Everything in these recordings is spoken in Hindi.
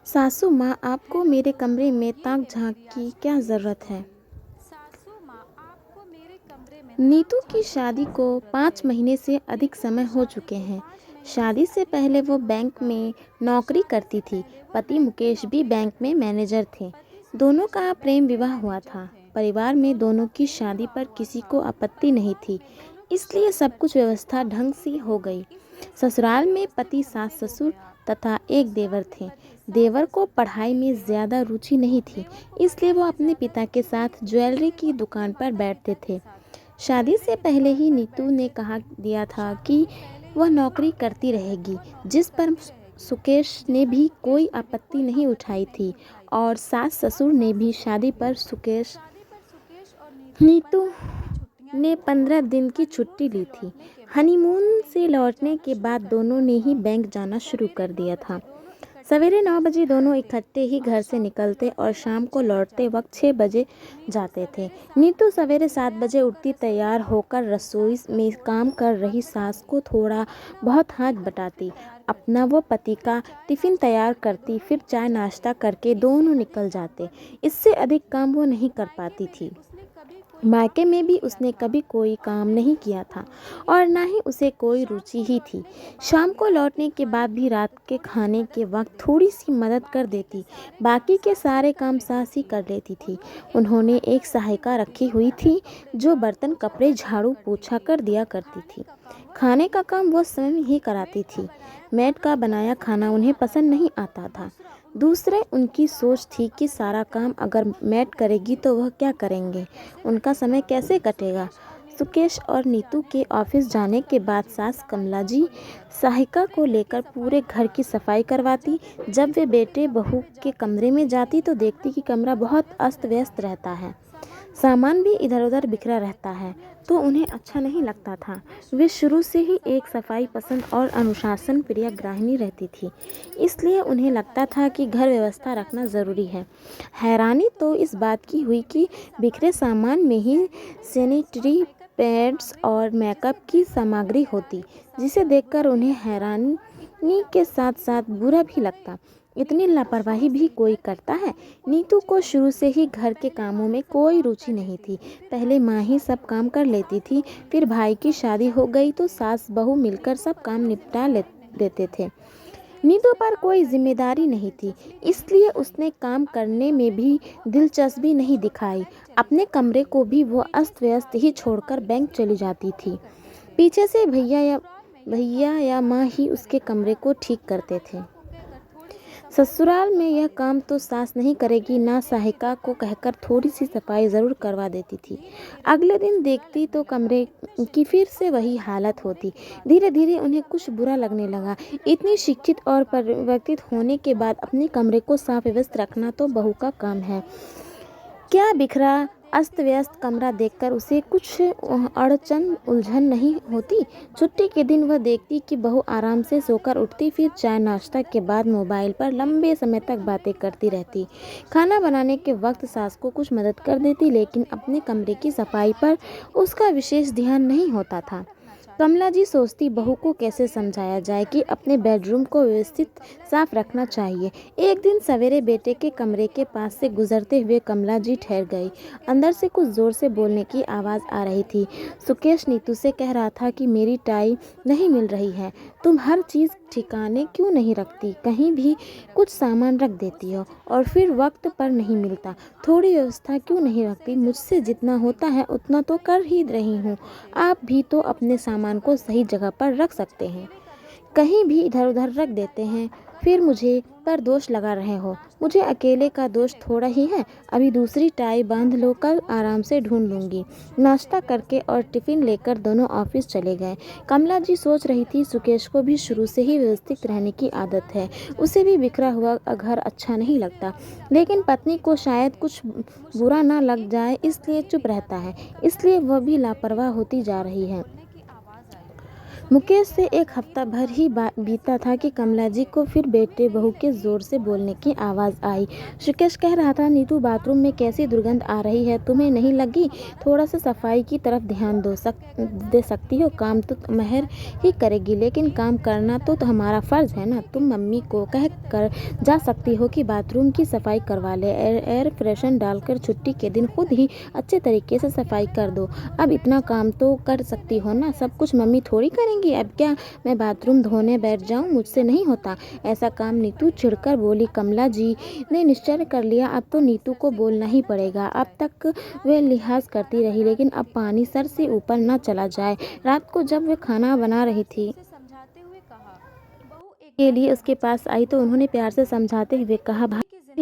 सासू माँ, आपको मेरे कमरे में ताक झांक की क्या ज़रूरत है? नीतू की शादी को 5 महीने से अधिक समय हो चुके हैं। शादी से पहले वो बैंक में नौकरी करती थी। पति मुकेश भी बैंक में मैनेजर थे। दोनों का प्रेम विवाह हुआ था। परिवार में दोनों की शादी पर किसी को आपत्ति नहीं थी, इसलिए सब कुछ व्यवस्था ढंग से हो गई। ससुराल में पति, सास, ससुर तथा एक देवर थे। देवर को पढ़ाई में ज़्यादा रुचि नहीं थी, इसलिए वो अपने पिता के साथ ज्वेलरी की दुकान पर बैठते थे। शादी से पहले ही नीतू ने कहा दिया था कि वह नौकरी करती रहेगी, जिस पर सुकेश ने भी कोई आपत्ति नहीं उठाई थी और सास ससुर ने भी शादी पर सुकेश नीतू ने 15 दिन की छुट्टी ली थी। हनीमून से लौटने के बाद दोनों ने ही बैंक जाना शुरू कर दिया था। सवेरे 9 बजे दोनों इकट्ठे ही घर से निकलते और शाम को लौटते वक्त 6 बजे जाते थे। नीतू सवेरे 7 बजे उठती, तैयार होकर रसोई में काम कर रही सास को थोड़ा बहुत हाथ बटाती, अपना व पति का टिफ़िन तैयार करती, फिर चाय नाश्ता करके दोनों निकल जाते। इससे अधिक काम वो नहीं कर पाती थी। मायके में भी उसने कभी कोई काम नहीं किया था और ना ही उसे कोई रुचि ही थी। शाम को लौटने के बाद भी रात के खाने के वक्त थोड़ी सी मदद कर देती, बाकी के सारे काम सास ही कर लेती थी। उन्होंने एक सहायिका रखी हुई थी जो बर्तन, कपड़े, झाड़ू पोछा कर दिया करती थी। खाने का काम वो स्वयं ही कराती थी। मेड का बनाया खाना उन्हें पसंद नहीं आता था। दूसरे उनकी सोच थी कि सारा काम अगर मेड करेगी तो वह क्या करेंगे, उनका समय कैसे कटेगा। सुकेश और नीतू के ऑफिस जाने के बाद सास कमला जी सहायिका को लेकर पूरे घर की सफाई करवाती। जब वे बेटे बहू के कमरे में जाती तो देखती कि कमरा बहुत अस्त व्यस्त रहता है, सामान भी इधर उधर बिखरा रहता है, तो उन्हें अच्छा नहीं लगता था। वे शुरू से ही एक सफाई पसंद और अनुशासन प्रिय गृहिणी रहती थी, इसलिए उन्हें लगता था कि घर व्यवस्था रखना ज़रूरी है। हैरानी तो इस बात की हुई कि बिखरे सामान में ही सैनिटरी पैड्स और मेकअप की सामग्री होती, जिसे देखकर उन्हें हैरानी के साथ साथ बुरा भी लगता। इतनी लापरवाही भी कोई करता है। नीतू को शुरू से ही घर के कामों में कोई रुचि नहीं थी। पहले माँ ही सब काम कर लेती थी, फिर भाई की शादी हो गई तो सास बहू मिलकर सब काम निपटा देते थे। नीतू पर कोई जिम्मेदारी नहीं थी, इसलिए उसने काम करने में भी दिलचस्पी नहीं दिखाई। अपने कमरे को भी वो अस्त व्यस्त ही छोड़कर बैंक चली जाती थी। पीछे से भैया या माँ ही उसके कमरे को ठीक करते थे। ससुराल में यह काम तो सास नहीं करेगी, ना सहायिका को कहकर थोड़ी सी सफाई ज़रूर करवा देती थी। अगले दिन देखती तो कमरे की फिर से वही हालत होती। धीरे धीरे उन्हें कुछ बुरा लगने लगा। इतनी शिक्षित और परिवर्तित होने के बाद अपने कमरे को साफ व्यवस्थित रखना तो बहू का काम है। क्या बिखरा अस्त व्यस्त कमरा देखकर उसे कुछ अड़चन उलझन नहीं होती। छुट्टी के दिन वह देखती कि बहू आराम से सोकर उठती, फिर चाय नाश्ता के बाद मोबाइल पर लंबे समय तक बातें करती रहती। खाना बनाने के वक्त सास को कुछ मदद कर देती, लेकिन अपने कमरे की सफाई पर उसका विशेष ध्यान नहीं होता था। कमला जी सोचती बहू को कैसे समझाया जाए कि अपने बेडरूम को व्यवस्थित साफ रखना चाहिए। एक दिन सवेरे बेटे के कमरे के पास से गुजरते हुए कमला जी ठहर गई। अंदर से कुछ जोर से बोलने की आवाज़ आ रही थी। सुकेश नीतू से कह रहा था कि मेरी टाई नहीं मिल रही है, तुम हर चीज़ ठिकाने क्यों नहीं रखती, कहीं भी कुछ सामान रख देती हो और फिर वक्त पर नहीं मिलता। थोड़ी व्यवस्था क्यों नहीं रखती, मुझसे जितना होता है उतना तो कर ही रही हूँ। आप भी तो अपने सामान को सही जगह पर रख सकते हैं, कहीं भी इधर उधर रख देते हैं, फिर मुझे पर दोष लगा रहे हो। मुझे अकेले का दोष थोड़ा ही है। अभी दूसरी टाई बांध लो, कल आराम से ढूंढ लूँगी। नाश्ता करके और टिफ़िन लेकर दोनों ऑफिस चले गए। कमला जी सोच रही थी सुकेश को भी शुरू से ही व्यवस्थित रहने की आदत है, उसे भी बिखरा हुआ घर अच्छा नहीं लगता, लेकिन पत्नी को शायद कुछ बुरा ना लग जाए इसलिए चुप रहता है, इसलिए वह भी लापरवाह होती जा रही है। मुकेश से एक हफ्ता भर ही बीता था कि कमला जी को फिर बेटे बहू के जोर से बोलने की आवाज़ आई। सुकेश कह रहा था, नीतू बाथरूम में कैसी दुर्गंध आ रही है, तुम्हें नहीं लगी? थोड़ा सा सफाई की तरफ ध्यान दे सकती हो। काम तो महर ही करेगी, लेकिन काम करना तो हमारा फ़र्ज़ है ना। तुम मम्मी को कह कर जा सकती हो कि बाथरूम की सफाई करवा ले। एयर फ्रेशन डालकर छुट्टी के दिन खुद ही अच्छे तरीके से सफाई कर दो। अब इतना काम तो कर सकती हो ना, सब कुछ मम्मी थोड़ी करेंगी। अब क्या मैं बाथरूम धोने बैठ जाऊं? मुझसे नहीं होता ऐसा काम। नीतू चिढ़कर बोली। कमला जी ने निश्चय कर लिया, अब तो नीतू को बोलना ही पड़ेगा। अब तक वे लिहाज करती रही, लेकिन अब पानी सर से ऊपर न चला जाए। रात को जब वे खाना बना रही थी के लिए उसके पास आई तो उन्होंने प्यार से समझाते हुए कहा,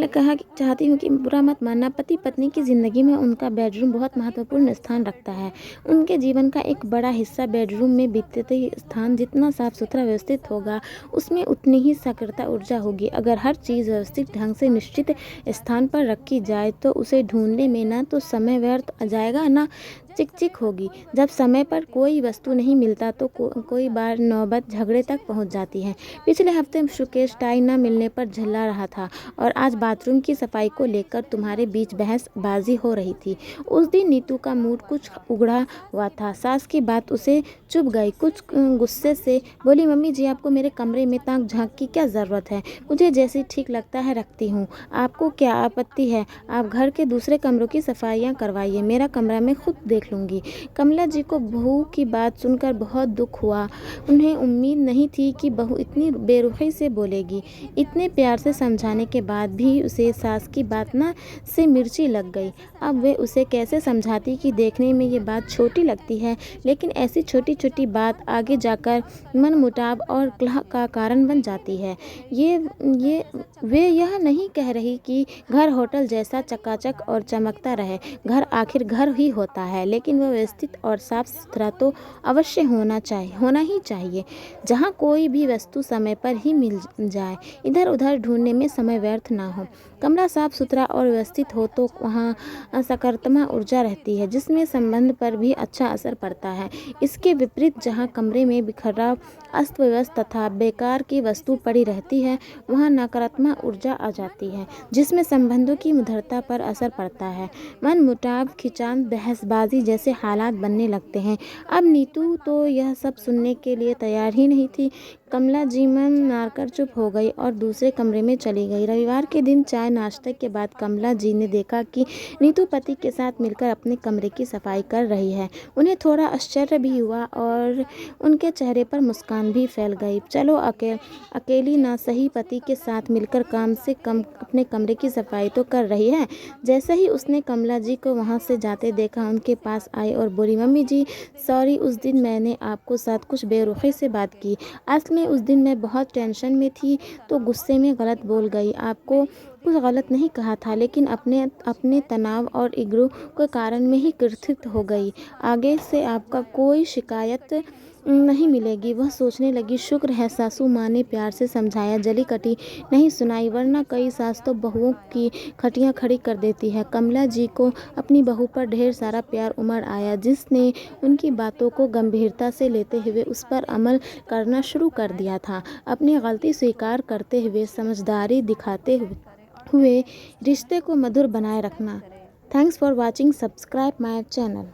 कहा कि चाहती हूँ कि बुरा मत मानना, पति पत्नी की ज़िंदगी में उनका बेडरूम बहुत महत्वपूर्ण स्थान रखता है। उनके जीवन का एक बड़ा हिस्सा बेडरूम में बीतते स्थान जितना साफ सुथरा व्यवस्थित होगा, उसमें उतनी ही सकारात्मक ऊर्जा होगी। अगर हर चीज़ व्यवस्थित ढंग से निश्चित स्थान पर रखी जाए तो उसे ढूंढने में ना तो समय व्यर्थ जाएगा, ना चिक चिक होगी। जब समय पर कोई वस्तु नहीं मिलता तो कोई बार नौबत झगड़े तक पहुंच जाती है। पिछले हफ्ते सुकेश टाई न मिलने पर झल्ला रहा था और आज बाथरूम की सफाई को लेकर तुम्हारे बीच बहसबाजी हो रही थी। उस दिन नीतू का मूड कुछ उगड़ा हुआ था। सास की बात उसे चुभ गई। कुछ गुस्से से बोली, मम्मी जी आपको मेरे कमरे में ताक झांक की क्या ज़रूरत है? मुझे जैसी ठीक लगता है रखती हूँ, आपको क्या आपत्ति है? आप घर के दूसरे कमरों की सफाइयाँ करवाइए, मेरा कमरा मैं खुद देख लूँगी। कमला जी को बहू की बात सुनकर बहुत दुख हुआ। उन्हें उम्मीद नहीं थी कि बहू इतनी बेरुखी से बोलेगी। इतने प्यार से समझाने के बाद भी उसे सास की बात ना से मिर्ची लग गई। अब वे उसे कैसे समझाती कि देखने में ये बात छोटी लगती है, लेकिन ऐसी छोटी छोटी बात आगे जाकर मनमुटाव और कलह का कारण बन जाती है। ये वे यह नहीं कह रही कि घर होटल जैसा चकाचक और चमकता रहे। घर आखिर घर ही होता है, लेकिन वह व्यवस्थित और साफ सुथरा तो अवश्य होना ही चाहिए, जहाँ कोई भी वस्तु समय पर ही मिल जाए, इधर उधर ढूंढने में समय व्यर्थ ना हो। कमरा साफ सुथरा और व्यवस्थित हो तो वहाँ सकारात्मक ऊर्जा रहती है, जिसमें संबंध पर भी अच्छा असर पड़ता है। इसके विपरीत जहाँ कमरे में बिखराव, अस्त व्यस्त तथा बेकार की वस्तु पड़ी रहती है, वहाँ नकारात्मक ऊर्जा आ जाती है, जिसमें संबंधों की मधुरता पर असर पड़ता है। मनमुटाव, खिंचान, बहसबाजी जैसे हालात बनने लगते हैं। अब नीतू तो यह सब सुनने के लिए तैयार ही नहीं थी। कमला जी मन मारकर चुप हो गई और दूसरे कमरे में चली गई। रविवार के दिन चाय नाश्ते के बाद कमला जी ने देखा कि नीतू पति के साथ मिलकर अपने कमरे की सफाई कर रही है। उन्हें थोड़ा आश्चर्य भी हुआ और उनके चेहरे पर मुस्कान भी फैल गई। चलो अकेली ना सही, पति के साथ मिलकर कम से कम अपने कमरे की सफाई तो कर रही है। जैसे ही उसने कमला जी को वहाँ से जाते देखा, उनके पास आई और बोली, मम्मी जी सॉरी, उस दिन मैंने आपको साथ कुछ बेरुखी से बात की। असल में उस दिन मैं बहुत टेंशन में थी तो गुस्से में गलत बोल गई। आपको कुछ गलत नहीं कहा था, लेकिन अपने तनाव और ईगो के कारण में ही कृतित हो गई। आगे से आपका कोई शिकायत नहीं मिलेगी। वह सोचने लगी, शुक्र है सासू माँ ने प्यार से समझाया, जली कटी नहीं सुनाई, वरना कई सास तो बहुओं की खटियाँ खड़ी कर देती है। कमला जी को अपनी बहू पर ढेर सारा प्यार उमड़ आया, जिसने उनकी बातों को गंभीरता से लेते हुए उस पर अमल करना शुरू कर दिया था। अपनी गलती स्वीकार करते हुए, समझदारी दिखाते हुए रिश्ते को मधुर बनाए रखना। Thanks for watching, subscribe my channel.